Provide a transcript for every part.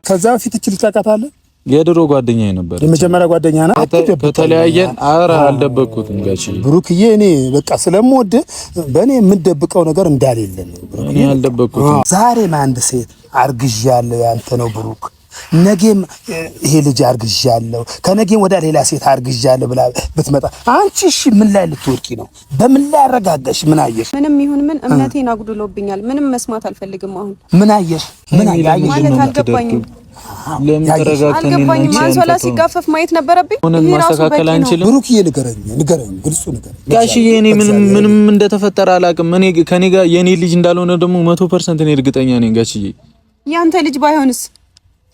ከዛ ፊት እቺ ልታቃታለ የድሮ ጓደኛዬ ነበር። የመጀመሪያ ጓደኛ ነው። ከተለያየን ኧረ አልደበቅኩትም ጋሺ ብሩክዬ። እኔ በቃ ስለምወድ በእኔ የምደብቀው ነገር እንዳሌለ ነው። እኔ አልደበቅኩትም። ዛሬም አንድ ሴት አርግዣለሁ ያንተ ነው ብሩክ፣ ነገም ይሄ ልጅ አርግዣለሁ፣ ከነገም ወደ ሌላ ሴት አርግዣለሁ ብላ ብትመጣ አንቺ እሺ ምን ላይ ልትወርቂ ነው? በምን ላይ አረጋጋሽ? ምን አየሽ? ምንም ይሁን ምን እምነቴን አጉድሎብኛል። ምንም መስማት አልፈልግም። አሁን ምን አየሽ? ምን አየሽ ማለት አልገባኝም። ለምን ተረጋግተን አልገባኝም። አንሶላ ሲጋፈፍ ማየት ነበረብኝ። ይሄ ማስተካከል አንችልም። ብሩክዬ ንገረኝ፣ ግልጹ ንገረኝ ጋሽዬ። እኔ ምንም እንደተፈጠረ አላውቅም። እኔ ከኔ ጋር የኔ ልጅ እንዳልሆነ ደግሞ 100% እኔ እርግጠኛ ነኝ ጋሽዬ። ያንተ ልጅ ባይሆንስ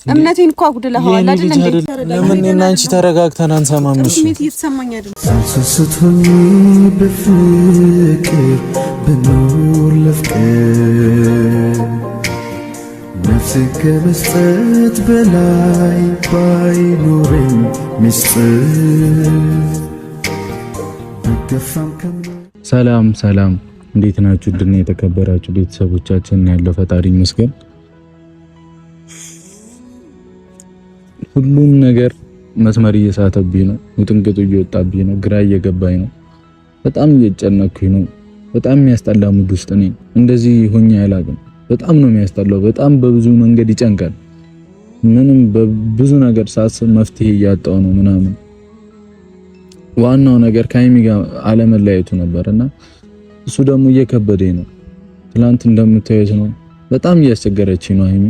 እምነቴን እኮ አጉድለኸዋል አይደል እንዴ? ለምን እና አንቺ ተረጋግተን አንሰማም? እሺ ስሜት እየተሰማኝ አይደል? ሳስስቱኝ በፍቅር በኖር ለፍቅር ነፍሴ ከመስጠት በላይ ባይኖረኝ ሚስጥር በገፋም ሰላም ሰላም፣ እንዴት ናችሁ? ድና የተከበራችሁ ቤተሰቦቻችን ያለው ፈጣሪ ይመስገን። ሁሉም ነገር መስመር እየሳተብኝ ነው። ውጥንቅጡ እየወጣብኝ ነው። ግራ እየገባኝ ነው። በጣም እየጨነኩኝ ነው። በጣም የሚያስጠላ ሙድ ውስጥ ነኝ። እንደዚህ ሆኜ አላውቅም። በጣም ነው የሚያስጠላው። በጣም በብዙ መንገድ ይጨንቃል። ምንም በብዙ ነገር ሳስብ መፍትሄ እያጣው ነው ምናምን። ዋናው ነገር ከሀይሚ ጋር አለመለያየቱ ነበርና እሱ ደግሞ እየከበደኝ ነው። ትላንት እንደምታዩት ነው። በጣም እያስቸገረችኝ ነው ሀይሚ።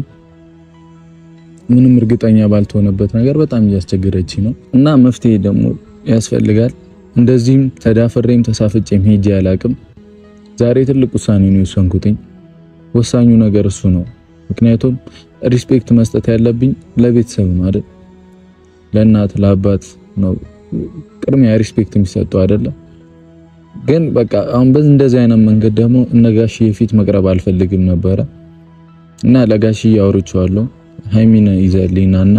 ምንም እርግጠኛ ባልተሆነበት ነገር በጣም እያስቸገረችኝ ነው እና መፍትሄ ደግሞ ያስፈልጋል። እንደዚህም ተዳፈሬም ተሳፍጬም ሄጄ አላቅም። ዛሬ ትልቅ ውሳኔ ነው የወሰንኩትኝ። ወሳኙ ነገር እሱ ነው። ምክንያቱም ሪስፔክት መስጠት ያለብኝ ለቤተሰብ ነው አይደል? ለእናት ለአባት ነው ቅድሚያ ሪስፔክት የሚሰጠው አይደለም። ግን በቃ አሁን እንደዚህ አይነት መንገድ ደግሞ እነጋሽዬ ፊት መቅረብ አልፈልግም ነበረ እና ለጋሽዬ አውርቼዋለሁ። ሀይሚን ይዘልኝና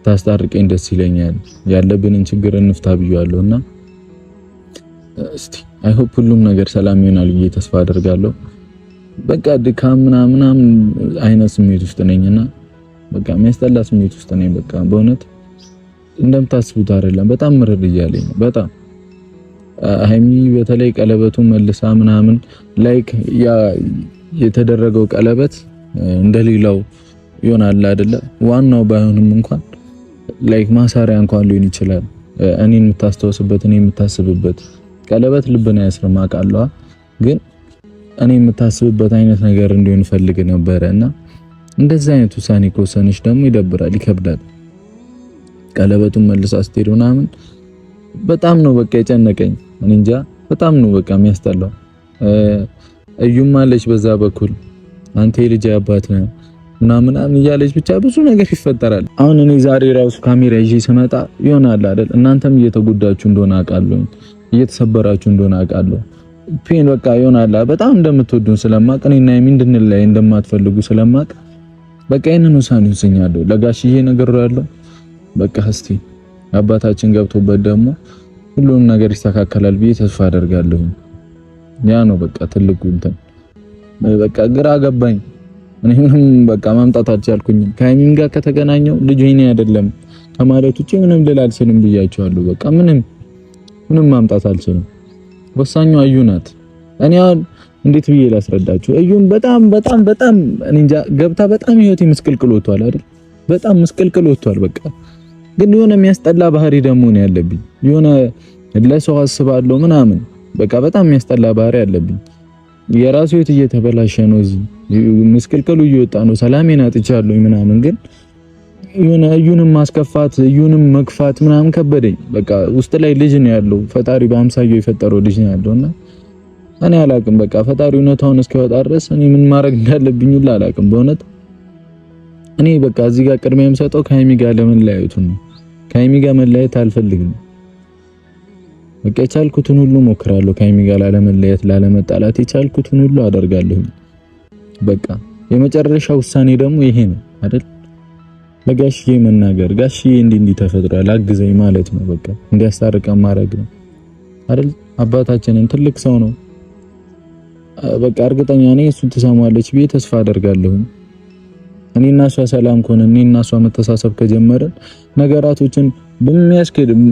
ታስታርቀኝ ደስ ይለኛል፣ ያለብንን ችግር እንፍታ ብያለሁና እስቲ አይ ሆፕ ሁሉም ነገር ሰላም ይሆናል ብዬ ተስፋ አደርጋለሁ። በቃ ድካም ምናምን አይነት ስሜት ውስጥ ነኝና በቃ የሚያስጠላ ስሜት ውስጥ ነኝ። በቃ በእውነት እንደምታስቡት አይደለም። በጣም ምርር እያለኝ ነው። በጣም ሀይሚ በተለይ ቀለበቱን መልሳ ምናምን ላይክ ያ የተደረገው ቀለበት እንደሌላው ይሆናል አይደለ? ዋናው ባይሆንም እንኳን ላይክ ማሳሪያ እንኳን ሊሆን ይችላል። እኔን የምታስተዋስበት እኔ የምታስብበት ቀለበት ልብን ያስርም አውቃለሁ። ግን እኔ የምታስብበት አይነት ነገር እንዲሆን ፈልግ ነበርና እንደዚህ አይነት ውሳኔ ከወሰነች ደግሞ ይደብራል፣ ይከብዳል። ቀለበቱን መልሳ ስትሄድ ምናምን በጣም ነው በቃ የጨነቀኝ። እኔ እንጃ በጣም ነው በቃ የሚያስጠላው። እዩም አለች በዛ በኩል አንተ የልጅ አባት ነህ ምናምን እያለች ብቻ ብዙ ነገር ይፈጠራል። አሁን እኔ ዛሬ ራሱ ካሜራ ይዤ ስመጣ ይሆናል አይደል? እናንተም እየተጎዳችሁ እንደሆነ አውቃለሁ፣ እየተሰበራችሁ እንደሆነ አውቃለሁ። ፔን በቃ ይሆናል በጣም እንደምትወዱን ስለማቅ እኔና ምንድነው ላይ እንደማትፈልጉ ስለማቅ በቃ ይሄንን ውሳኔ ወስኛለሁ። ለጋሽዬ ነገር ያለው በቃ እስቲ አባታችን ገብቶበት ደግሞ ሁሉም ነገር ይስተካከላል ብዬ ተስፋ አደርጋለሁ። ያ ነው በቃ ትልቁ እንትን በቃ ግራ ገባኝ። እኔ ምንም በቃ ማምጣት አልቻልኩኝም። ከሀይሚም ጋር ከተገናኘው ልጅ ይሄኔ አይደለም ከማለት ውጪ ምንም ልል አልችልም ብያቸዋለሁ። በቃ ምንም ማምጣት አልችልም። ወሳኙ እዩ ናት። እኔ እንዴት ብዬ ላስረዳችሁ? እዩን በጣም እኔ እንጃ ገብታ በጣም ህይወቴ ምስቅልቅል ወጥቷል አይደል? በጣም ምስቅልቅል ወጥቷል። በቃ ግን የሆነ የሚያስጠላ ባህሪ ደግሞ ነው ያለብኝ። የሆነ ለሰው አስባለሁ ምናምን በቃ በጣም የሚያስጠላ ባህሪ ያለብኝ። የራሱ ህይወት እየተበላሸ ነው። እዚህ ምስቅልቅሉ እየወጣ ነው። ሰላሜን አጥቻለሁ ምናምን ግን የሆነ እዩንም ማስከፋት እዩንም መግፋት ምናምን ከበደኝ። በቃ ውስጥ ላይ ልጅ ነው ያለው። ፈጣሪ በአምሳያው የፈጠረው ልጅ ነው ያለውና እኔ አላቅም። በቃ ፈጣሪ እውነታውን እስኪወጣ ድረስ እኔ ምን ማድረግ እንዳለብኝ ሁላ አላቅም። በእውነት እኔ በቃ እዚህ ጋር ቅድሚያ የምሰጠው ከሀይሚ ጋር ለመለያየቱ ነው። ከሀይሚ ጋር መለያየት አልፈልግም። በቃ የቻልኩትን ሁሉ ሞክራለሁ። ከሀይሚ ጋር ላለመለያየት ላለመጣላት የቻልኩትን ሁሉ አደርጋለሁ። በቃ የመጨረሻ ውሳኔ ደግሞ ይሄ ነው አይደል? ለጋሽዬ መናገር ጋሽዬ እንዲህ ተፈጥሯል አግዘኝ ማለት ነው። በቃ እንዲያስታርቀን ማድረግ ነው አይደል? አባታችንን ትልቅ ሰው ነው። በቃ እርግጠኛ ነኝ እሱ ትሰማለች ብዬ ተስፋ አደርጋለሁ። እኔና እሷ ሰላም ከሆነ እኔና እሷ መተሳሰብ ከጀመረን ነገራቶችን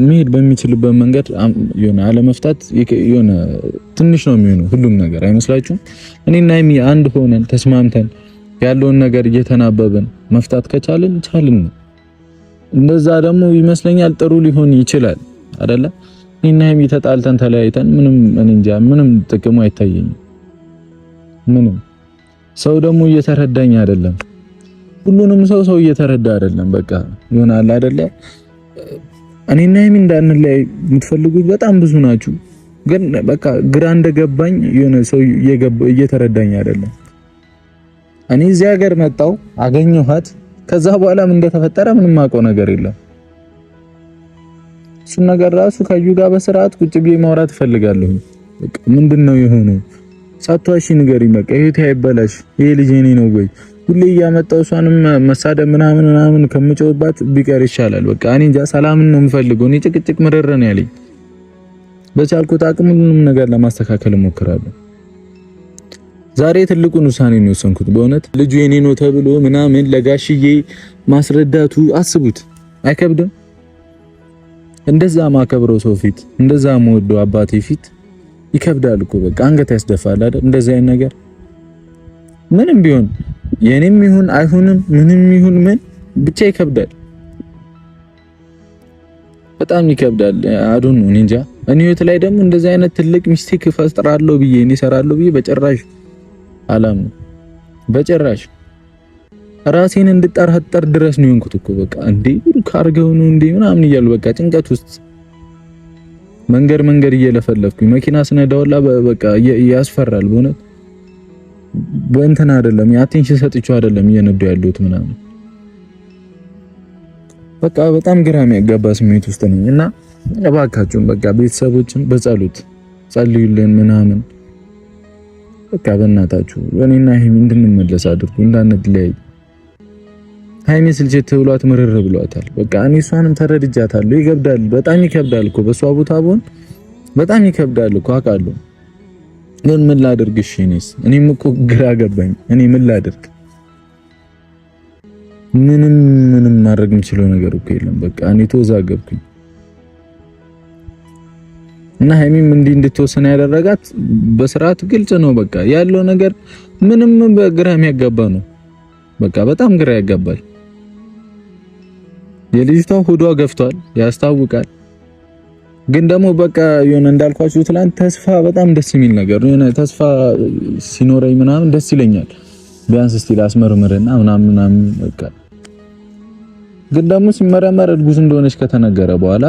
መሄድ በሚችልበት መንገድ የሆነ አለመፍታት የሆነ ትንሽ ነው የሚሆነው ሁሉም ነገር አይመስላችሁም? እኔና ሀይሚ አንድ ሆነን ተስማምተን ያለውን ነገር እየተናበብን መፍታት ከቻልን ቻልን። እንደዛ ደግሞ ይመስለኛል ጥሩ ሊሆን ይችላል አይደለ? እኔና ሀይሚ ተጣልተን ተለያይተን ምንም እኔ እንጃ ምንም ጥቅሙ አይታየኝም። ምንም ሰው ደግሞ እየተረዳኝ አይደለም። ሁሉንም ሰው እየተረዳ አይደለም። በቃ ይሆናል አይደለ? እኔና ሀይሚ እንዳንለያይ የምትፈልጉት በጣም ብዙ ናችሁ። ግን በቃ ግራ እንደገባኝ የሆነ ሰው እየተረዳኝ አይደለም። እኔ እዚህ ሀገር መጣው አገኘኋት። ከዛ በኋላ ምን እንደተፈጠረ ምንም አውቀው ነገር የለም። እሱን ነገር ራሱ ከዩ ጋር በስርዓት ቁጭ ብዬ ማውራት እፈልጋለሁ። በቃ ምንድነው የሆነው? ሳትዋሺ ንገሪኝ። በቃ ይሄ አይበላሽ። ይሄ ልጅ እኔ ነው ወይ ሁሌ እያመጣው እሷንም መሳደብ ምናምን ከምጮህባት ቢቀር ይሻላል። በቃ እኔ እንጃ ሰላምን ነው የምፈልገው። እኔ ጭቅጭቅ ምርር ነው ያለኝ። በቻልኩት አቅም ሁሉንም ነገር ለማስተካከል እሞክራለሁ። ዛሬ ትልቁን ውሳኔ ነው የወሰንኩት። በእውነት ልጁ የኔ ነው ተብሎ ምናምን ለጋሽዬ ማስረዳቱ አስቡት፣ አይከብድም? እንደዛ ማከብረው ሰው ፊት፣ እንደዛ የምወደው አባቴ ፊት ይከብዳል እኮ። በቃ አንገት ያስደፋል አይደል? እንደዚህ አይነት ነገር ምንም ቢሆን የኔም ይሁን አይሁንም ምንም ይሁን ምን ብቻ ይከብዳል፣ በጣም ይከብዳል። አዱን ነው እንጃ። እኔ ህይወት ላይ ደግሞ እንደዚህ አይነት ትልቅ ሚስቴክ ፈጥራለሁ ብዬ እኔ እሰራለሁ ብዬ በጭራሽ አላምንም። በጭራሽ ራሴን እንድጠራጠር ድረስ ነው የሆንኩት እኮ። በቃ እንዴ ካርገው ነው እንዴ ምናምን እያሉ በቃ ጭንቀት ውስጥ መንገድ እየለፈለፍኩኝ መኪና ስነዳውላ በቃ ያስፈራል። በእውነት በእንትን አይደለም የአቴንሽን ሰጥቼው አይደለም እየነዳው ያለሁት ምናምን በቃ በጣም ግራ የሚያጋባ ስሜት ውስጥ ነኝ። እና እባካችሁን በቃ ቤተሰቦችን በጸሎት ጸልዩልን ምናምን በቃ በእናታችሁ እኔና ሀይሚ እንድንመለስ አድርጉ፣ እንዳንለያይ። ሀይሚ ስልችት ብሏት ምርር ብሏታል። በቃ እኔ እሷንም ተረድጃታለሁ። ይከብዳል፣ በጣም ይከብዳል እኮ በሷ ቦታ ብሆን በጣም ይከብዳል እኮ አውቃለሁ። ግን ምን ላድርግ? እሺ እኔም እኮ ግራ ገባኝ። እኔ ምን ላድርግ? ምንም ማድረግ የምችለው ነገር እኮ የለም። በቃ እኔ ተወዛገብኩኝ። እና ሀይሚም እንድትወሰን ያደረጋት በስርዓት ግልጽ ነው። በቃ ያለው ነገር ምንም በግራ የሚያጋባ ነው። በቃ በጣም ግራ ያጋባል። የልጅቷ ሆዷ ገፍቷል ያስታውቃል። ግን ደግሞ በቃ የሆነ እንዳልኳችሁ ትላንት ተስፋ በጣም ደስ የሚል ነገር ነው። የሆነ ተስፋ ሲኖረኝ ምናምን ደስ ይለኛል። ቢያንስ እስቲ ላስመርምርና ምናምን በቃ ግን ደግሞ ሲመረመር እርጉዝ እንደሆነች ከተነገረ በኋላ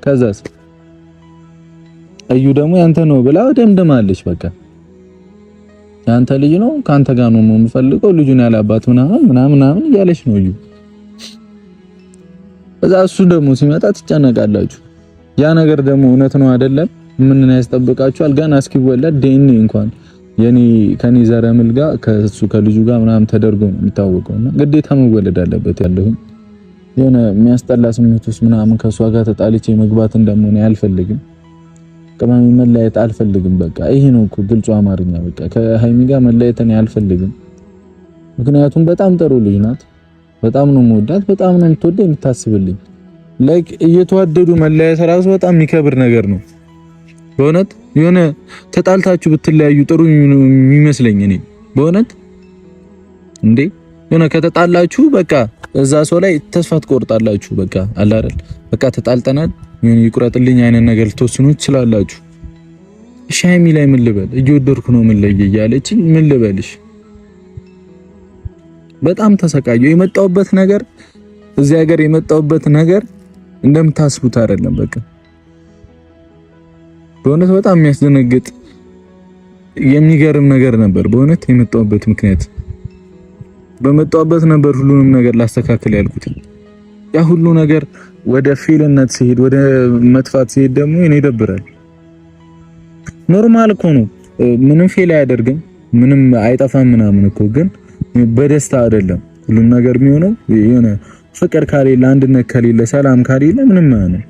ከዛስ እዩ ደግሞ ያንተ ነው ብላ ደምድማለች። በቃ ያንተ ልጅ ነው ካንተ ጋር ነው የምፈልገው ልጁን ያላባት ምናምን እያለች ነው እዩ። እዛ እሱ ደግሞ ሲመጣ ትጨነቃላችሁ። ያ ነገር ደግሞ እውነት ነው አይደለም? ምን ያስጠብቃችኋል? ገና እስኪወለድ ዲኤንኤ እንኳን ከኔ ዘረምል ጋር ከሱ ከልጁ ጋር ምናምን ተደርጎ ነው የሚታወቀውና ግዴታ መወለድ አለበት። ያለው የሆነ የሚያስጠላ ስሜት ውስጥ ምናምን ከሷ ጋር ተጣልቼ መግባት እንደሆነ አልፈልግም። ቅመም መለያየት አልፈልግም። በቃ ይሄ ነው እኮ ግልጹ አማርኛ። በቃ ከሀይሚ ጋር መለያየትን አልፈልግም። ምክንያቱም በጣም ጥሩ ልጅ ናት። በጣም ነው የምወዳት፣ በጣም ነው የምትወደኝ፣ የምታስብልኝ። ላይክ እየተዋደዱ መለያየት ራሱ በጣም የሚከብር ነገር ነው በእውነት። የሆነ ተጣልታችሁ ብትለያዩ ጥሩ የሚመስለኝ እኔ በእውነት እንዴ የሆነ ከተጣላችሁ በቃ እዛ ሰው ላይ ተስፋ ትቆርጣላችሁ። በቃ አለ አይደል? በቃ ተጣልተናል ይቁረጥልኝ አይነት ነገር ልትወስኑ ትችላላችሁ። እሺ ሀይሚ ላይ ምን ልበል? እየወደድኩ ነው ምን ለየ እያለች ምን ልበልሽ? በጣም ተሰቃየሁ። የመጣሁበት ነገር እዚህ ሀገር የመጣሁበት ነገር እንደምታስቡት አይደለም። በቃ በእውነት በጣም የሚያስደነግጥ የሚገርም ነገር ነበር። በእውነት የመጣሁበት ምክንያት በመጣሁበት ነበር ሁሉንም ነገር ላስተካክል ያልኩት። ያ ሁሉ ነገር ወደ ፌልነት ሲሄድ ወደ መጥፋት ሲሄድ ደግሞ እኔ ይደብራል። ኖርማል እኮ ነው፣ ምንም ፌል አያደርግም፣ ምንም አይጠፋም ምናምን እኮ። ግን በደስታ አይደለም ሁሉም ነገር የሚሆነው። የሆነ ፍቅር ካሌለ፣ አንድነት ከሌለ፣ ሰላም ካሌለ ምንም አይሆንም።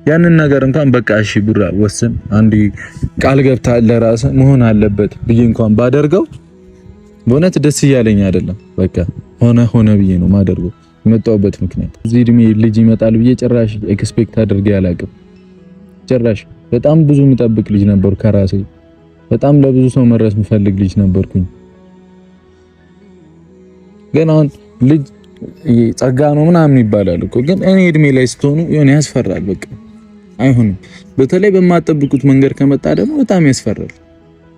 ያንን ነገር እንኳን በቃ እሺ ቡራ ወስን አንዲ ቃል ገብታ ለራስ መሆን አለበት ብዬ እንኳን ባደርገው በእውነት ደስ እያለኝ አይደለም። በቃ ሆነ ብዬ ነው ማደርገው የመጣሁበት ምክንያት። እዚህ እድሜ ልጅ ይመጣል ብዬ ጭራሽ ኤክስፔክት አድርጌ አላቅም። ጭራሽ በጣም ብዙ የምጠብቅ ልጅ ነበር ከራሴ። በጣም ለብዙ ሰው መድረስ የምፈልግ ልጅ ነበርኩኝ። ግን አሁን ልጅ ጸጋ ነው ምናምን ይባላል እኮ፣ ግን እኔ እድሜ ላይ ስትሆኑ የሆነ ያስፈራል። በቃ አይሆንም። በተለይ በማጠብቁት መንገድ ከመጣ ደግሞ በጣም ያስፈራል።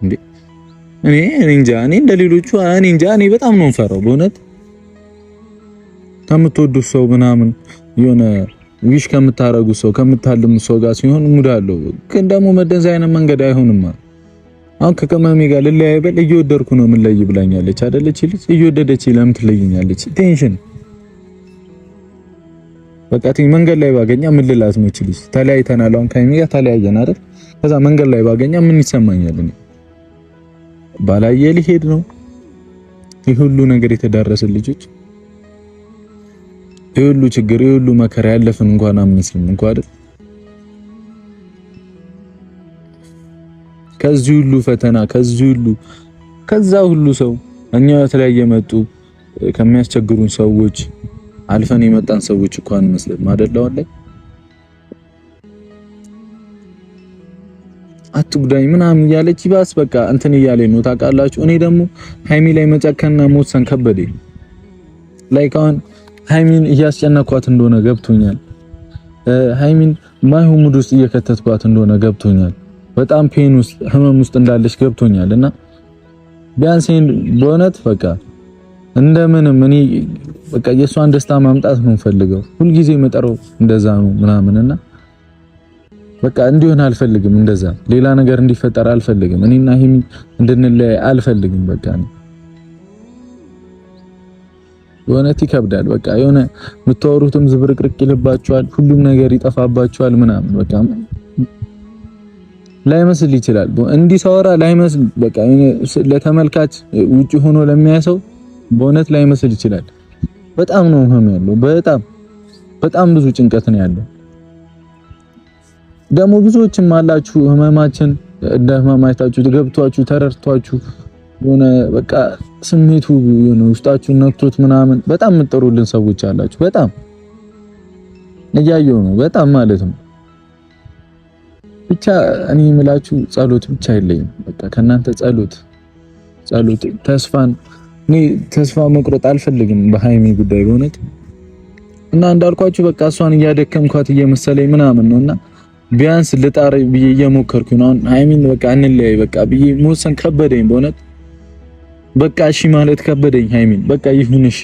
እንዴ እኔ እንጃ፣ እኔ እንደሌሎቹ እኔ በጣም ነው የምፈራው በእውነት። ከምትወዱት ሰው ምናምን የሆነ ዊሽ ከምታረጉት ሰው ከምታልሙት ሰው ጋር ሲሆን ሙድ አለው። ግን ደግሞ መደንዛ አይነት መንገድ አይሆንም። አሁን ከቀመሜ ጋር ልለያይ በል እየወደድኩ ነው ምን ለይ ብላኛለች አይደለች? ልጅ እየወደደች ለምን ትለይኛለች? ቴንሽን በቃ መንገድ ላይ ባገኛ ምን ልላት ነው? ልጅ ተለያይተናል። አሁን ከእኔ ጋር ተለያየን አይደል? ከዛ መንገድ ላይ ባገኛ ምን ይሰማኛል? እኔ ባላየ ሊሄድ ነው። ይህ ሁሉ ነገር የተዳረሰ ልጆች፣ ይህ ሁሉ ችግር፣ ይህ ሁሉ መከራ ያለፈን እንኳን አምስልም እንኳን አይደል? ከዚህ ሁሉ ፈተና ከዛ ሁሉ ሰው እኛ የተለያየ መጡ ከሚያስቸግሩን ሰዎች አልፈን የመጣን ሰዎች እንኳን መስለም አይደለም ላይ አትጉዳኝ ምናምን እያለች ይባስ በቃ እንትን እያለኝ ነው ታውቃላችሁ። እኔ ደግሞ ሃይሚ ላይ መጨከንና መወሰን ከበደኝ። ላይክ አሁን ሃይሚን እያስጨነኳት እንደሆነ ገብቶኛል። ሃይሚን ማይሆን ሙድ ውስጥ እየከተትኳት እንደሆነ ገብቶኛል። በጣም ፔን ውስጥ ህመም ውስጥ እንዳለች ገብቶኛል። እና ቢያንስ በእውነት በቃ እንደምንም እኔ በቃ የሷን ደስታ ማምጣት ነው ፈልገው ሁልጊዜ መጠረው እንደዛ ነው ምናምንና በቃ እንዲሆን አልፈልግም። እንደዛ ሌላ ነገር እንዲፈጠር አልፈልግም። እኔና ሂሚ እንድንለያይ አልፈልግም። በቃ ነው በእውነት ይከብዳል። በቃ የሆነ የምታወሩትም ዝብርቅርቅ ይልባችኋል፣ ሁሉም ነገር ይጠፋባችኋል ምናምን በቃ ላይመስል ይችላል። እንዲህ ሳወራ ላይመስል በቃ ለተመልካች ውጪ ሆኖ ለሚያሰው በእውነት ላይመስል ይችላል። በጣም ነው ህመም ያለው። በጣም ብዙ ጭንቀት ነው ያለው። ደግሞ ብዙዎችም አላችሁ ህመማችን እንደ ህመማይታችሁ ገብቷችሁ ተረድቷችሁ የሆነ በቃ ስሜቱ የሆነ ውስጣችሁ ነክቶት ምናምን በጣም የምትጠሩልን ሰዎች አላችሁ። በጣም እያየሁ ነው በጣም ማለት ነው። ብቻ እኔ የምላችሁ ጸሎት ብቻ አይለኝም። በቃ ከናንተ ጸሎት ተስፋ መቁረጥ አልፈልግም በሃይሚ ጉዳይ በእውነት። እና እንዳልኳችሁ በቃ እሷን እያደከምኳት እየመሰለኝ ምናምን ነውና ቢያንስ ልጣር ብዬ እየሞከርኩ ነው። አሁን ሃይሚን በቃ እንለያይ በቃ ብዬ መወሰን ከበደኝ በእውነት። በቃ እሺ ማለት ከበደኝ። ሃይሚን በቃ ይሁን እሺ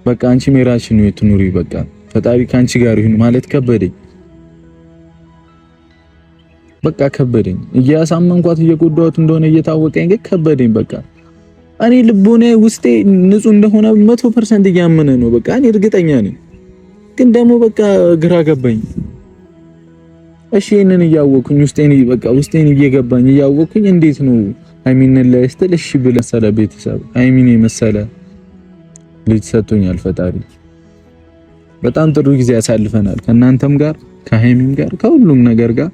በቃ አንቺ ሜራችን ነው የትኑሪ በቃ ፈጣሪ ካንቺ ጋር ይሁን ማለት ከበደኝ። በቃ ከበደኝ። እያሳመንኳት እየጎዳኋት እንደሆነ እየታወቀኝ ግን ከበደኝ። በቃ እኔ ልቦኔ ውስጤ ንጹህ እንደሆነ 100% እያመነ ነው። በቃ እኔ እርግጠኛ ነኝ። ግን ደግሞ በቃ ግራ ገባኝ። እሺ እነን እያወኩኝ ውስጤን እየገባኝ እያወኩኝ እንዴት ነው ሃይሚን ላይ ስትል እሺ ብለህ ሰለ ቤተሰብ ሃይሚን የመሰለ ልጅ ሰጥቶኛል ፈጣሪ። በጣም ጥሩ ጊዜ ያሳልፈናል ከእናንተም ጋር ከሃይሚም ጋር ከሁሉም ነገር ጋር።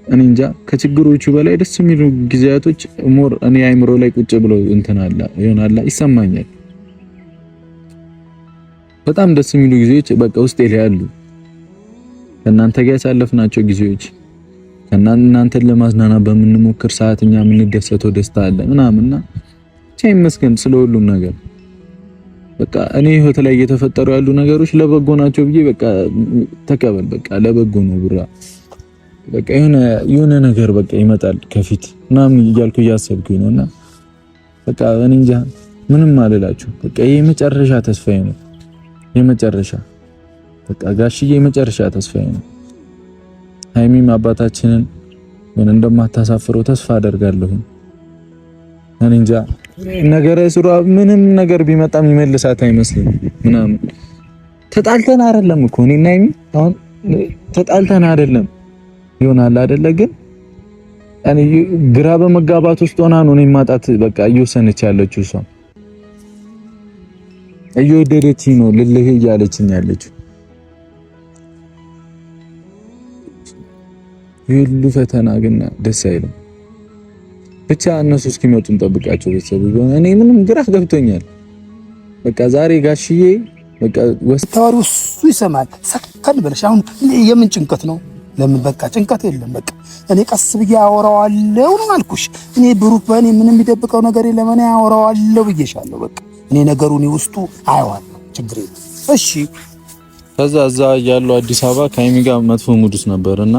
እኔ እንጃ ከችግሮቹ በላይ ደስ የሚሉ ጊዜያቶች ሞር እኔ አይምሮ ላይ ቁጭ ብሎ እንትን አለ ይሆናል ይሰማኛል። በጣም ደስ የሚሉ ጊዜዎች በቃ ውስጤ ላይ አሉ። ከእናንተ ጋር ያሳለፍናቸው ጊዜዎች እናንተን ለማዝናናት በምንሞክር ሰዓት እኛ የምንደሰተው ደስታ አለ ምናምንና ብቻ ይመስገን ስለሁሉም ነገር። በቃ እኔ ህይወት ላይ እየተፈጠሩ ያሉ ነገሮች ለበጎ ናቸው ብዬ በቃ ተቀበል። በቃ ለበጎ ነው ብራ በቃ የሆነ ነገር በቃ ይመጣል ከፊት ምናምን እያልኩ እያሰብኩኝ ነውና በቃ እኔ እንጃ ምንም አልላችሁ። በቃ ይሄ የመጨረሻ ተስፋዬ ነው። የመጨረሻ በቃ ጋሽዬ የመጨረሻ ተስፋዬ ነው። ሃይሚም አባታችንን ምን እንደማታሳፍረው ተስፋ አደርጋለሁ። እኔ እንጃ ነገረ ስሯ ምንም ነገር ቢመጣም ይመልሳት አይመስልም ምናምን። ተጣልተን አይደለም እኮ እኔና ሃይሚ አሁን ተጣልተን አይደለም ይሆናል አይደለ? ግን እኔ ግራ በመጋባት ውስጥ ሆና ነው እኔ ማጣት በቃ እየወሰነች ያለችው። እሷ እየወደደችኝ ነው ልልህ እያለችኝ ያለችው። ይሁሉ ፈተና ግን ደስ አይልም። ብቻ እነሱ እስኪመጡ እንጠብቃቸው ቤተሰብ። እኔ ምንም ግራ ገብቶኛል። በቃ ዛሬ ጋሽዬ በቃ ወስታወሩ እሱ ይሰማል። ሰከን ብለሽ አሁን የምን ጭንቀት ነው? ለምን በቃ ጭንቀት የለም። በቃ እኔ ቀስ ብዬ አወራዋለሁ ነው አልኩሽ። እኔ ብሩክ በእኔ ምንም የሚደብቀው ነገር የለም። እኔ አወራዋለሁ ብዬሻለሁ። በቃ እኔ ነገሩን ውስጡ አየዋለሁ። ችግር የለም። እሺ ከዛ እዛ ያለው አዲስ አበባ ከሀይሚ ጋር መጥፎ ሙድ ውስጥ ነበርና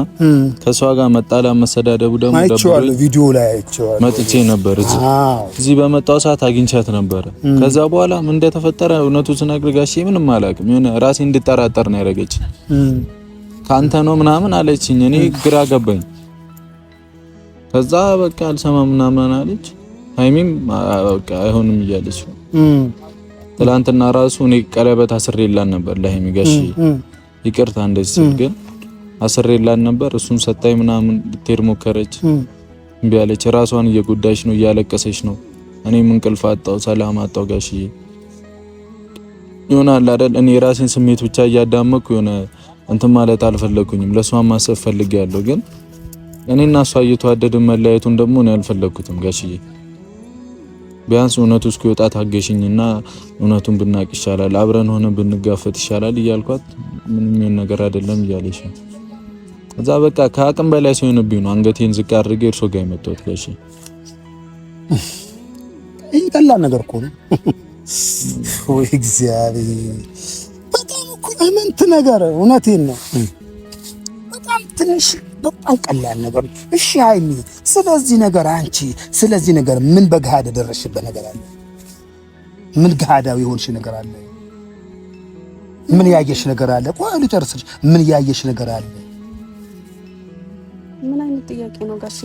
ከሷ ጋር መጣላ መሰዳደቡ ደግሞ አይቼዋለሁ፣ ቪዲዮ ላይ አይቼዋለሁ። መጥቼ ነበር እዚህ በመጣው ሰዓት አግኝቻት ነበር። ከዛ በኋላ ምን እንደተፈጠረ እውነቱ ስነግር ጋሼ ምንም አላውቅም። የሆነ ራሴ እንድጠራጠር ነው ያደረገች። ካንተ ነው ምናምን አለችኝ። እኔ ግራ ገባኝ። ከዛ በቃ አልሰማም ምናምን አለች። ሀይሚም በቃ አይሆንም እያለች ነው። ትላንትና ራሱ እኔ ቀለበት አስሬላን ነበር ለሀይሚ ጋሼ ይቅርታ እንደዚህ ግን አስሬላን ነበር። እሱን ሰጣይ ምናምን ልትሄድ ሞከረች፣ እምቢ አለች። ራሷን እየጎዳች ነው፣ እያለቀሰች ነው። እኔም እንቅልፍ አጣው፣ ሰላም አጣው። ጋሼ ይሆናል አይደል? እኔ ራሴን ስሜት ብቻ እያዳመኩ የሆነ እንትን ማለት አልፈለኩኝም። ለሷም ማሰብ ፈልጌያለሁ፣ ግን እኔና እሷ እየተዋደድን መለያየቱን ደግሞ እኔ አልፈለኩትም ጋሽዬ። ቢያንስ እውነቱ እስኪወጣ ታገሽኝና እውነቱን ብናቅ ይሻላል፣ አብረን ሆነን ብንጋፈጥ ይሻላል እያልኳት ምንም ነገር አይደለም እያለሽ እዛ በቃ ከአቅም በላይ ሲሆንብኝ ነው አንገቴን ዝቅ አድርጌ እርሶ ጋር የመጣሁት ጋሽ። ይሄ ቀላል ነገር እኮ ነው። ወይ እግዚአብሔር በጣም እኮ እምንት ነገር እውነቴን ነው። በጣም ትንሽ በጣም ቀላል ነገር። እሺ ሀይሚ፣ ስለዚህ ነገር አንቺ ስለዚህ ነገር ምን በገሃድ ደረሽበት ነገር አለ? ምን ገሃዳዊ የሆንሽ ነገር አለ? ምን ያየሽ ነገር አለ? ቆይ ልጨርስልሽ። ምን ያየሽ ነገር አለ? ምን አይነት ጥያቄ ነው ጋሼ?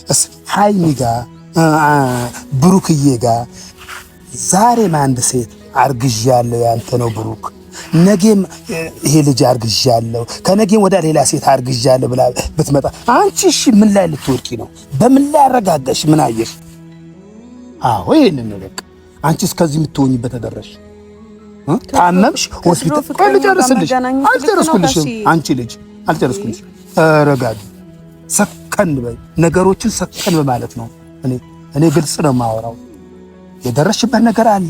እስ ሀይሚ ጋር ብሩክዬ ጋር ዛሬም አንድ ሴት አርግዣለሁ ያንተ ነው ብሩክ፣ ነገም ይሄ ልጅ አርግዣለሁ፣ ከነገም ወደ ሌላ ሴት አርግዣለሁ ብላ ብትመጣ አንቺ እሺ ምን ላይ ልትወርቂ ነው? በምን ላይ አረጋጋሽ? ምን አየሽ? አዎ ይሄንን ነው በቃ። አንቺ እስከዚህ የምትሆኝበት ተደረሽ። ታመምሽ ሆስፒታል። ቆይ ልጨርስልሽ። አልጨረስኩልሽም። አንቺ ልጅ አልጨረስኩልሽ። ረጋጊ፣ ሰከን በይ። ነገሮችን ሰከን በማለት ነው። እኔ ግልጽ ነው የማወራው። የደረሽበት ነገር አለ፣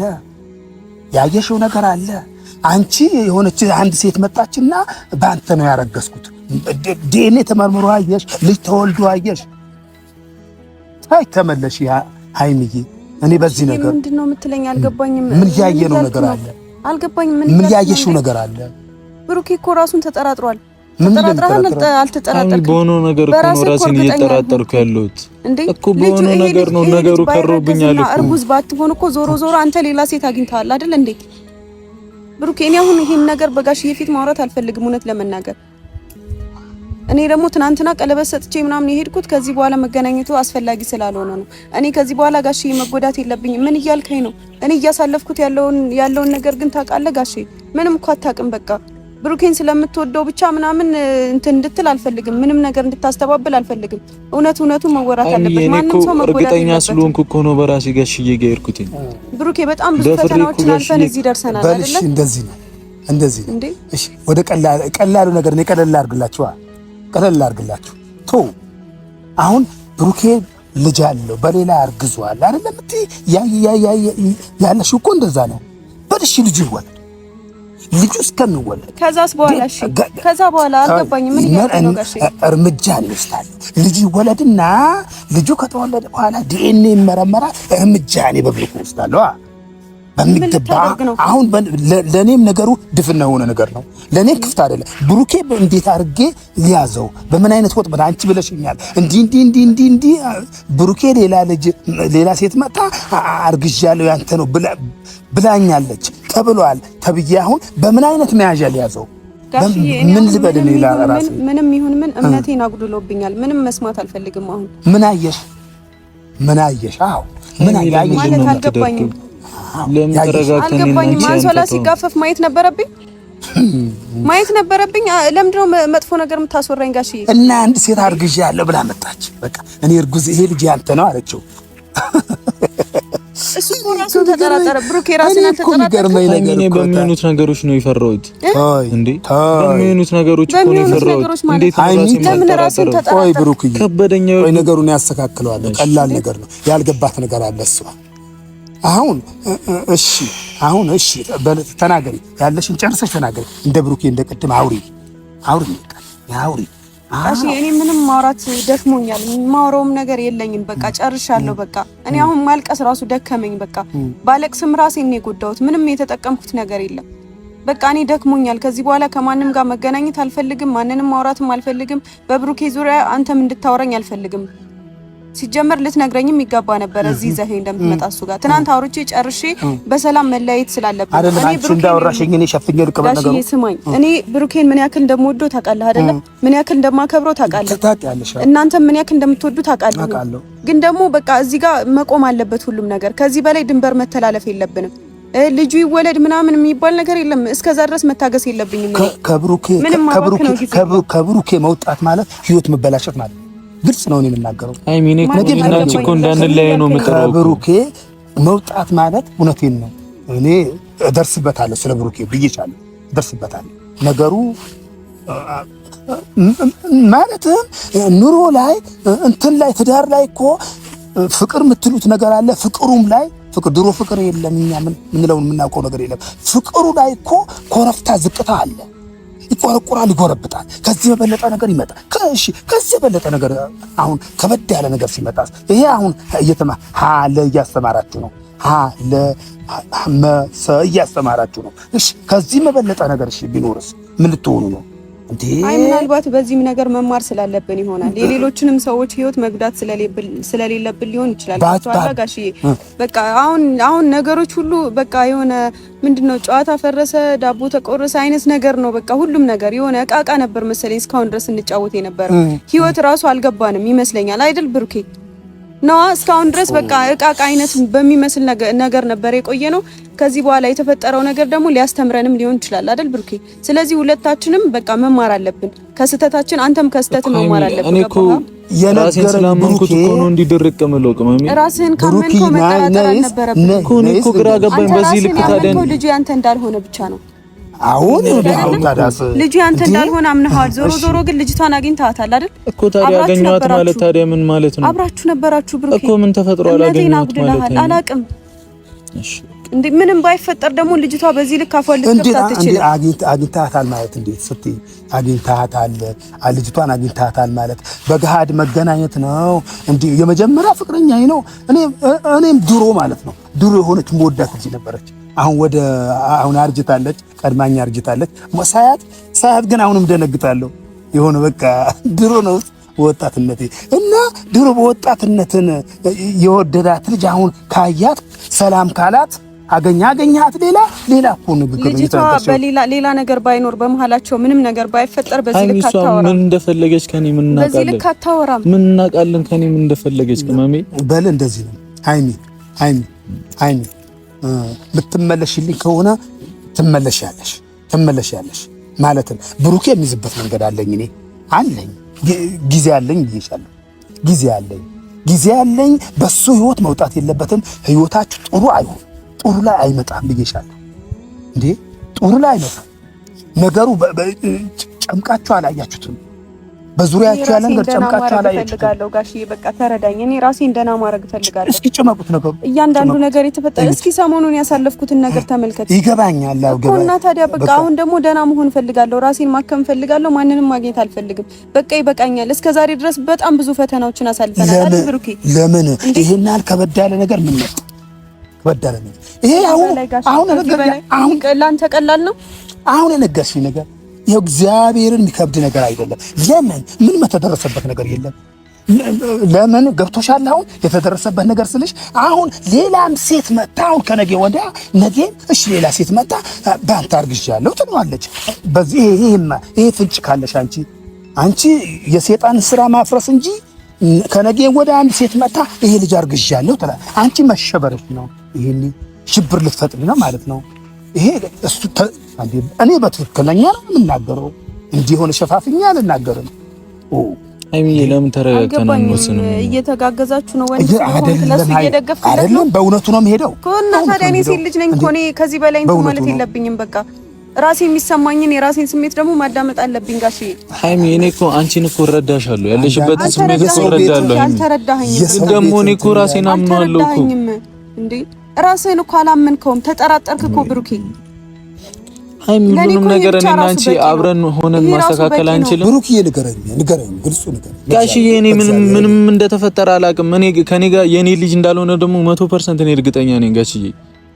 ያየሽው ነገር አለ። አንቺ የሆነች አንድ ሴት መጣችና በአንተ ነው ያረገዝኩት፣ ዲኤንኤ ተመርምሮ አየሽ፣ ልጅ ተወልዶ አየሽ። ታይ ተመለሽ ሀይሚዬ። እኔ በዚህ ነገር ምንድነው የምትለኝ? አልገባኝም። ምን ያየነው ነገር አለ? አልገባኝም። ምን ያየሽው ነገር አለ? ብሩኬ እኮ ራሱን ተጠራጥሯል። አልተጠራጠርኩም። በሆነው ነገር እኮ ነው ራሴን እየጠራጠርኩ ያለሁት እኮ በሆነው ነገር ነው። ነገሩ ከሮብኛል እኮ። እርጉዝ ባትሆን እኮ ዞሮ ዞሮ አንተ ሌላ ሴት አግኝተሃል አይደል እንዴ ብሩኬ? እኔ አሁን ይሄን ነገር በጋሽዬ ፊት ማውራት አልፈልግም እውነት ለመናገር። እኔ ደግሞ ትናንትና ቀለበት ሰጥቼ ምናምን የሄድኩት ከዚህ በኋላ መገናኘቱ አስፈላጊ ስላልሆነ ነው። እኔ ከዚህ በኋላ ጋሽዬ መጎዳት የለብኝም። ምን እያልከኝ ነው? እኔ እያሳለፍኩት ያለውን ነገር ግን ታውቃለህ ጋሽዬ? ምንም እኮ አታውቅም። በቃ ብሩኬን ስለምትወደው ብቻ ምናምን እንትን እንድትል አልፈልግም። ምንም ነገር እንድታስተባብል አልፈልግም። እውነቱ መወራት አለበት። ማንም ሰው መጎዳት እርግጠኛ ስለሆንኩ እኮ ነው በራሴ ጋሽዬ ጋር የሄድኩት። ብሩኬ በጣም ብዙ ፈተናዎችን አልፈን እዚህ ደርሰናል አይደል? እንደዚህ ነው። እሺ ወደ ቀላሉ ነገር ነው። ቀለል አድርግላችሁ ቶ አሁን ብሩኬ ልጅ አለው በሌላ አርግዟል አይደለም እንዴ? ያለሽው እኮ እንደዛ ነው። በልሽ ልጅ ይወለድ፣ ልጁ እስከሚወለድ ከዛስ በኋላ እሺ፣ ከዛ በኋላ አልገባኝም። ምን ያለው ነው ጋሼ? እርምጃ እንወስዳለን። ልጅ ይወለድና ልጁ ከተወለደ በኋላ ዲኤንኤ ይመረመራል። እርምጃ እኔ በብሩክ ወስዳለሁ በሚገባ። አሁን ለኔም ነገሩ ድፍና የሆነ ነገር ነው። ለኔ ክፍት አይደለም። ብሩኬ እንዴት አድርጌ ሊያዘው በምን አይነት ወጥመድ? አንቺ ብለሽኛል እንዲህ ብሩኬ ሌላ ሴት መጣ አርግዣለሁ ያንተ ነው ብላኛለች ተብሏል ተብዬ አሁን በምን አይነት መያዣ ሊያዘው? ምን ልበድን? ራሴ ምንም ይሁን ምን እምነቴን አጉድሎብኛል። ምንም መስማት አልፈልግም። አሁን ምን አየሽ? አዎ ምን አየሽ ማለት አልገባኝም። ለምን ተረጋግተን አልገባኝም። አንሶላ ሲጋፈፍ ማየት ነበረብኝ። ለምንድን ነው መጥፎ ነገር የምታስወራኝ ጋሽዬ? እና አንድ ሴት አርግዣለሁ ብላ መጣች። በቃ እኔ እርጉዝ፣ ይሄ ልጅ ያንተ ነው አለችው። እሱ ራሱ ተጠራጠረ። ብሩክ ራስን አልተጠራጠረ። እኔ በሚሆኑት ነገሮች ነው የፈራሁት እንዴ? በሚሆኑት ነገሮች እኮ ነው የፈራሁት። እንዴት ለምን ራስን ተጠራጠረ? ቆይ ብሩክዬ፣ ከበደኝ። ቆይ ነገሩን ያስተካክለዋል። ቀላል ነገር ነው። ያልገባት ነገር አለ እሷ። አሁን እሺ ተናገሪ፣ ያለሽን ጨርሰሽ ተናገሪ። እንደ ብሩኬ እንደ ቅድም አውሪ። እሺ እኔ ምንም ማውራት ደክሞኛል። ማውራውም ነገር የለኝም። በቃ ጨርሻለሁ። በቃ እኔ አሁን ማልቀስ ራሱ ደከመኝ። በቃ ባለቅስም ራሴን ነው የጎዳሁት። ምንም የተጠቀምኩት ነገር የለም። በቃ እኔ ደክሞኛል። ከዚህ በኋላ ከማንም ጋር መገናኘት አልፈልግም። ማንንም ማውራትም አልፈልግም። በብሩኬ ዙሪያ አንተም እንድታወራኝ አልፈልግም። ሲጀመር ልትነግረኝም ይገባ ነበር እዚህ ዘሄ እንደምትመጣ እሱ ጋር ትናንት አውርቼ ጨርሼ በሰላም መለያየት ስላለብኝ እኔ ብሩኬን እንዳወራሽኝ እኔ ሸፍኜ ልቀበል ነገሩ። እሺ ስማኝ፣ እኔ ብሩኬን ምን ያክል እንደምወደው ታውቃለህ አይደለ? ምን ያክል እንደማከብረው ታውቃለህ። እናንተም ምን ያክል እንደምትወዱ ታውቃለህ። ግን ደግሞ በቃ እዚህ ጋር መቆም አለበት ሁሉም ነገር። ከዚህ በላይ ድንበር መተላለፍ የለብንም። ልጁ ይወለድ ምናምን የሚባል ነገር የለም። እስከዛ ድረስ መታገስ የለብኝም። ከብሩኬ መውጣት ማለት ህይወት መበላሸት ማለት ግልጽ ነው የምናገረው። አይ ሚኔ ኮንዳንቺ እኮ እንዳንለያይ ነው የምጠራው። ከብሩኬ መውጣት ማለት እውነቴን ነው። እኔ እደርስበታለሁ፣ ስለ ብሩኬ ብዬሻለሁ፣ እደርስበታለሁ። ነገሩ ማለትም ኑሮ ላይ እንትን ላይ ትዳር ላይ እኮ ፍቅር የምትሉት ነገር አለ። ፍቅሩም ላይ ድሮ ፍቅር የለም፣ እኛ ምንለውን የምናውቀው ነገር የለም። ፍቅሩ ላይ እኮ ኮረፍታ ዝቅታ አለ። ይቆረቁራል፣ ይጎረብጣል። ከዚህ የበለጠ ነገር ይመጣል። ከዚህ የበለጠ ነገር አሁን ከበድ ያለ ነገር ሲመጣ ይሄ አሁን እያስተማራችሁ ነው። እያስተማራችሁ ነው። እሺ ከዚህ የበለጠ ነገር ቢኖርስ ምን ልትሆኑ ነው? አይ ምናልባት በዚህም ነገር መማር ስላለብን ይሆናል። የሌሎችንም ሰዎች ህይወት መግዳት ስለሌለብን ሊሆን ይችላል። ጋሽዬ በቃ አሁን ነገሮች ሁሉ በቃ የሆነ ምንድነው ጨዋታ ፈረሰ ዳቦ ተቆረሰ አይነት ነገር ነው። በቃ ሁሉም ነገር የሆነ እቃቃ ነበር መሰለኝ እስካሁን ድረስ እንጫወት የነበረ። ህይወት ራሱ አልገባንም ይመስለኛል አይደል ብሩኬ? ነው እስካሁን ድረስ በቃ እቃቃ አይነት በሚመስል ነገር ነበር የቆየ ነው። ከዚህ በኋላ የተፈጠረው ነገር ደግሞ ሊያስተምረንም ሊሆን ይችላል አይደል ብሩኬ? ስለዚህ ሁለታችንም በቃ መማር አለብን ከስተታችን። አንተም ከስተት መማር አለብን። እኔ እኮ የራሴን ስላመንኩት እኮ ነው እንዲደረቅ መለው ቅመሜ። ራስህን ካመንከው መጠራጠር አልነበረብህም እኮ። እኔ እኮ ግራ ገባኝ በዚህ ልክ። ታዲያ ልጁ ያንተ እንዳልሆነ ብቻ ነው አሁን ታዳስ ልጁ ያንተ እንዳልሆነ አምነሃል። ዞሮ ግን ልጅቷን አግኝተሃታል አይደል እኮ? ታዲያ አገኘኋት ማለት ታዲያ ምን ማለት ነው? አብራችሁ ነበራችሁ ብሩኬ እኮ ምን ተፈጥሮ አላገኘኋት ማለት ነው? አላቅም። እሺ እንዴ ምንም ባይፈጠር ደግሞ ልጅቷ በዚህ ልክ አፏን ልትከፍታት ትችላለች። አግኝተሃታል ማለት እንዴት ስትይ አግኝተሃታል፣ ልጅቷን አግኝተሃታል ማለት በገሃድ መገናኘት ነው እንዴ? የመጀመሪያ ፍቅረኛዬ ነው። እኔም ድሮ ማለት ነው ድሮ የሆነች መወዳት ልጅ ነበረች። አሁን አርጅታለች፣ ቀድማኛ አርጅታለች። ሳያት ግን አሁንም ደነግጣለሁ። የሆነ በቃ ድሮ ነው ወጣትነቴ እና ድሮ በወጣትነትን የወደዳት ልጅ አሁን ካያት ሰላም ካላት አገኛት ሌላ እኮ ንግግር ልጅቷ በሌላ ነገር ባይኖር በመሃላቸው ምንም ነገር ባይፈጠር በዚህ ልክ አታወራም። ምን እንደፈለገች ከኔ ምን እናውቃለን? በዚህ ልክ አታወራም። ምን እናውቃለን ከኔ ምን እንደፈለገች? ቅመሜ በል እንደዚህ ነው። ሃይሚ ብትመለሽልኝ ከሆነ ትመለሻለሽ ማለትም ብሩኬ የሚይዝበት መንገድ አለኝ። እኔ አለኝ ጊዜ አለኝ ብዬሻለሁ። ጊዜ አለኝ። በሱ ህይወት መውጣት የለበትም። ህይወታችሁ ጥሩ ላይ አይመጣም ብዬሻለሁ። እንዴ ጥሩ ላይ አይመጣም ነገሩ። ጨምቃችሁ አላያችሁትም። በዙሪያችሁ ያለ ነገር ጨምቃችሁ አላያችሁትም። ጋሽዬ በቃ ተረዳኝ። እኔ ራሴን ደህና ማድረግ ፈልጋለሁ። እስኪ ጨመቁት ነገሩ። እያንዳንዱ ነገር የተፈጠረ እስኪ ሰሞኑን ያሳለፍኩትን ነገር ተመልከት። ይገባኛል። እና ታዲያ በቃ አሁን ደግሞ ደህና መሆን ፈልጋለሁ። ራሴን ማከም ፈልጋለሁ። ማንንም ማግኘት አልፈልግም። በቃ ይበቃኛል። እስከዛሬ ድረስ በጣም ብዙ ፈተናዎችን አሳልፈናል አይደል ብሩኬ? ለምን ይሄን ያህል ከበድ ያለ ነገር ምን መጣ? ከበድ ያለ ነገር ይሄ አሁን ለአንተ ቀላል ነው። አሁን የነገርሽኝ ነገር ይሄው እግዚአብሔርን የሚከብድ ነገር አይደለም። ለምን ምንም የተደረሰበት ነገር የለም። ለምን ገብቶሻል? አሁን የተደረሰበት ነገር ስልሽ አሁን ሌላም ሴት መጣ። አሁን ከነገ ወዲያ እሺ ሌላ ሴት መጣ ባንተ አርግዣለሁ ትሏለች። በዚህ ይሄ ፍንጭ ካለሽ አንቺ የሰይጣን ስራ ማፍረስ እንጂ ከነገ ወዲያ አንድ ሴት መጣ ይሄ ልጅ አርግዣለሁ ትላለች። አንቺ መሸበርሽ ነው። ይሄን ሽብር ልትፈጥሪ ነው ማለት ነው። ይሄ እኔ በትክክለኛ ነው የምናገረው። እንዲሆነ ሸፋፍኛ አልናገርም። አይሚዬ ለምን ተረጋግተን አንወስንም? እየተጋገዛችሁ ነው ወንድ ስለሆነ አይደለም። በእውነቱ ነው የምሄደው እና ታዲያ እኔ ሴት ልጅ ነኝ እኮ እኔ ከዚህ በላይ እንትን ማለት የለብኝም። በቃ ራሴ የሚሰማኝን የራሴን ስሜት ደግሞ ማዳመጥ አለብኝ ጋሼ። ሃይሚ እኔ እኮ አንቺን እኮ እረዳሻለሁ፣ ያለሽበትን ስሜት እኮ እረዳለሁ። አልተረዳኸኝም። ደግሞ እኔ እኮ ራሴን አምነዋለሁ እኮ እንዴ ራስህን እኮ አላመንከውም፣ ተጠራጠርክ እኮ ብሩኬ። ሃይሚ ሁሉንም ነገር እኔና አንቺ አብረን ሆነን ማስተካከል አንችልም? ብሩኬ ንገረኝ፣ ግልጹ ንገረኝ ጋሽዬ። እኔ ምንም እንደተፈጠረ አላውቅም። እኔ ከኔ ጋር የኔ ልጅ እንዳልሆነ ደግሞ 100% እኔ እርግጠኛ ነኝ ጋሽዬ።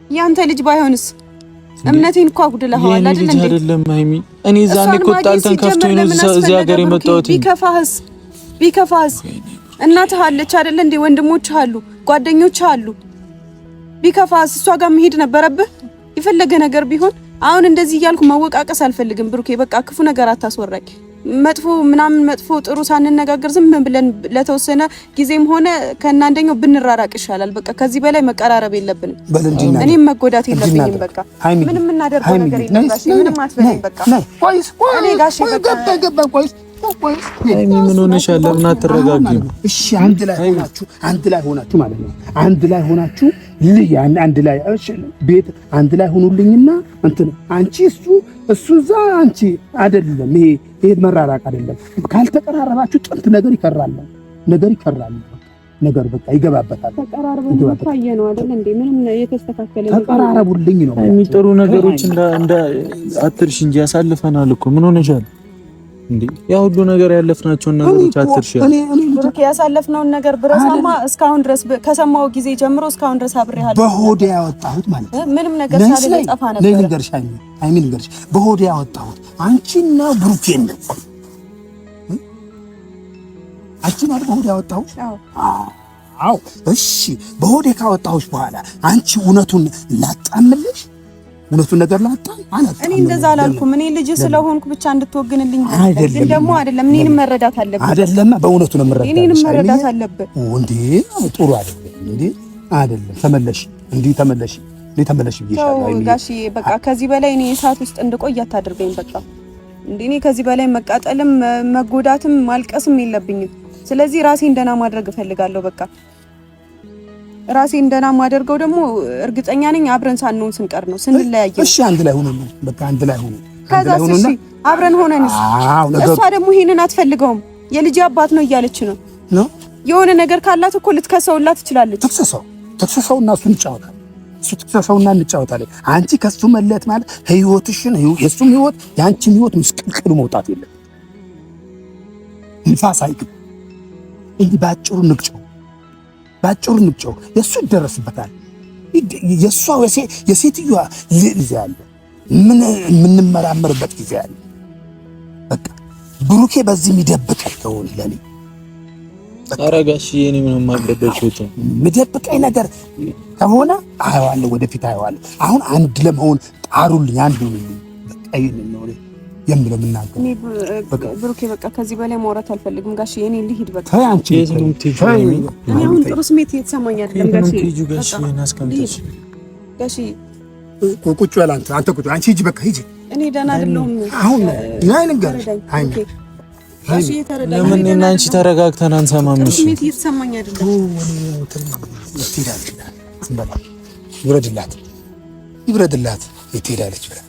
ያንተ ልጅ ባይሆንስ? እምነቴን እኮ አጉድለኸዋል አይደል እንዴ? አይደለም ሃይሚ፣ እኔ ዛኔ እኮ ጣልተን ከፍቶኝ ነው እዚህ ሀገር የመጣሁት። ቢከፋህስ እናትህ አለች አይደል እንዴ? ወንድሞችህ አሉ፣ ጓደኞችህ አሉ። ቢከፋህስ እሷ ጋር መሄድ ነበረብህ የፈለገ ነገር ቢሆን። አሁን እንደዚህ እያልኩ መወቃቀስ አልፈልግም ብሩኬ። በቃ ክፉ ነገር አታስወራኝ። መጥፎ ጥሩ ሳንነጋገር ዝም ብለን ለተወሰነ ጊዜም ሆነ ከእናንደኛው ብንራራቅ ይሻላል። በቃ ከዚህ በላይ መቀራረብ የለብንም። እኔም መጎዳት የለብኝም። በቃ ምንም እናደርገው ነገር የለም ጋሼ። ምንም አትበለኝ በቃ። እኔ ጋሼ በቃ ምን ሆነሻል? ለምን አትረጋጊም? እሺ አንድ ላይ ሆናችሁ ማለት ነው። አንድ ላይ ሆናችሁ አንድ ላይ እሺ፣ ቤት አንድ ላይ ሆኑልኝና እንትን አንቺ እሱ እዛ አንቺ አይደለም። ይሄ መራራቅ አይደለም። ካልተቀራረባችሁ ጥንት ነገር ይከራል። ነገር በቃ ይገባበታል። ተቀራርበን ታየ ነው አይደል እንዴ? ምንም የተስተካከለ ነገር ተቀራረቡልኝ ነው የሚጠሩ ነገሮች እንደ አትርሽ እንጂ ያሳልፈናል እኮ። ምን ሆነሻል እንዴ? ያ ሁሉ ነገር ያለፍናቸውን ነገሮች አትርሽ። ብሩክ ያሳለፍነውን ነገር ብረሳማ እስካሁን ድረስ ከሰማው ጊዜ ጀምሮ እስካሁን ድረስ አብሬሃለሁ። በሆዴ ያወጣሁት ማለት ነው። ምንም ነገር ሳልል ጠፋ ነበር። ለነገርሽ አይሚን ነገርሽ በሆዴ ያወጣሁት አንቺና ብሩኬን ነው። አንቺ ማለት በሆዴ ያወጣሁት? አዎ እሺ። በሆዴ ካወጣሁሽ በኋላ አንቺ እውነቱን ላጣምልሽ እውነቱን ነገር ላጣም ማለት እኔ እንደዛ አላልኩም። እኔ ልጅ ስለሆንኩ ብቻ እንድትወግንልኝ ግን ደግሞ አይደለም። እኔንም መረዳት አለብህ። አይደለም በእውነቱ ነው መረዳት። እኔንም መረዳት አለብህ እንዴ። ጥሩ አይደለም እንዴ? አይደለም ተመለሽ፣ እንዴ ተመለሽ ይሻላል ጋሽዬ። በቃ ከዚህ በላይ እኔ እሳት ውስጥ እንድቆይ አታድርገኝ። በቃ እንዴ እኔ ከዚህ በላይ መቃጠልም መጎዳትም ማልቀስም የለብኝም። ስለዚህ ራሴን ደህና ማድረግ እፈልጋለሁ። በቃ ራሴን ደህና ማደርገው ደግሞ እርግጠኛ ነኝ አብረን ሳንሆን ስንቀር ነው ስንለያይ። እሺ አንድ ላይ ሆነን በቃ አንድ ላይ ሆነን እሺ አብረን ሆነንስ እሷ ደግሞ ይሄንን አትፈልገውም። የልጅ አባት ነው እያለች ነው የሆነ ነገር ካላት እኮ ልትከሰውላት ትችላለች። ትክሰሰውና እሱን እንጫወታለን። ትክሰሰውና እንጫወታለን። አንቺ ከሱ መለየት ማለት ህይወትሽን የሱም ህይወት ያንቺም ህይወት ምስቅልቅሉ መውጣት የለም። ንፋስ አይግብ እንዲህ ባጭሩ ንቅጨው የሱ ይደረስበታል። የሷ የሴትዮዋ ጊዜ አለ። ምን የምንመራመርበት ጊዜ አለ። በቃ ብሩኬ በዚህ የሚደብቀኝ ከሆነ ለኔ አረጋሽ የኔ ምንም ማገደችሁት የሚደብቀኝ ነገር ከሆነ አየዋለሁ፣ ወደፊት አየዋለሁ። አሁን አንድ ለመሆን ጣሩልኝ፣ አንድ ነው በቃ ይሄን ነው የምለው ምናገር። እኔ ብሩኬ በቃ ከዚህ በላይ ማውራት አልፈልግም ጋሽ። እኔ ልሂድ በቃ። አንቺ አሁን ጥሩ ስሜት እየተሰማኝ አይደለም ጋሽ። ጋሽ ቁጭ በል አንተ ቁጭ። አንቺ ሂጂ በቃ ሂጂ። እኔ ደህና አይደለሁም አሁን። ናይ ነገር ጋሽ ተረዳኝ። ለምን እና አንቺ ተረጋግተን አንሰማም? እሺ ስሜት እየተሰማኝ አይደለም። ይብረድላት የትሄዳለች ብላ